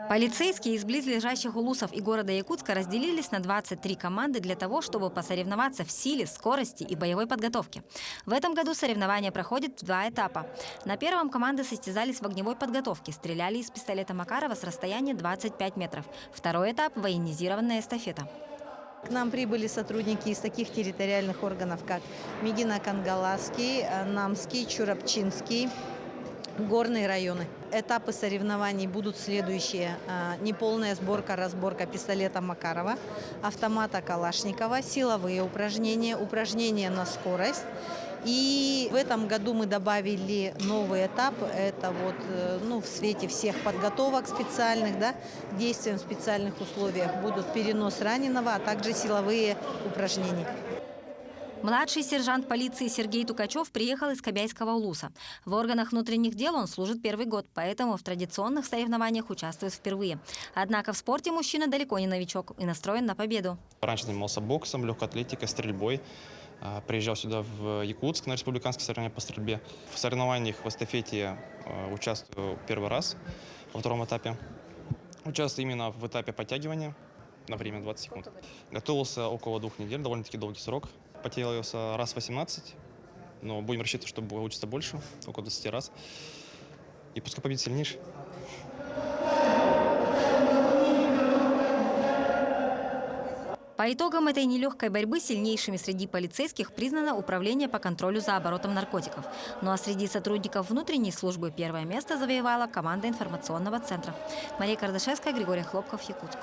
Полицейские из близлежащих улусов и города Якутска разделились на 23 команды для того, чтобы посоревноваться в силе, скорости и боевой подготовке. В этом году соревнования проходят в два этапа. На первом команды состязались в огневой подготовке, стреляли из пистолета Макарова с расстояния 25 метров. Второй этап – военизированная эстафета. К нам прибыли сотрудники из таких территориальных органов, как Мегино-Кангаласский, Намский, Чурапчинский, горные районы. Этапы соревнований будут следующие. Неполная сборка, разборка пистолета Макарова, автомата Калашникова, силовые упражнения, упражнения на скорость. И в этом году мы добавили новый этап. Это в свете всех подготовок специальных, действиям в специальных условиях будут перенос раненого, а также силовые упражнения. Младший сержант полиции Сергей Тукачев приехал из Кобяйского улуса. В органах внутренних дел он служит первый год, поэтому в традиционных соревнованиях участвует впервые. Однако в спорте мужчина далеко не новичок и настроен на победу. Раньше занимался боксом, легкой атлетикой, стрельбой. Приезжал сюда в Якутск на республиканские соревнования по стрельбе. В соревнованиях в эстафете участвую первый раз во втором этапе. Участвую именно в этапе подтягивания на время 20 секунд. Готовился около 2 недель, довольно-таки долгий срок. Потягивался раз 18, но будем рассчитывать, что получится больше, около 20 раз. И пускай победит сильнейший. По итогам этой нелегкой борьбы сильнейшими среди полицейских признано Управление по контролю за оборотом наркотиков. Ну а среди сотрудников внутренней службы первое место завоевала команда информационного центра. Мария Кардашевская, Григорий Хлопков, Якутск.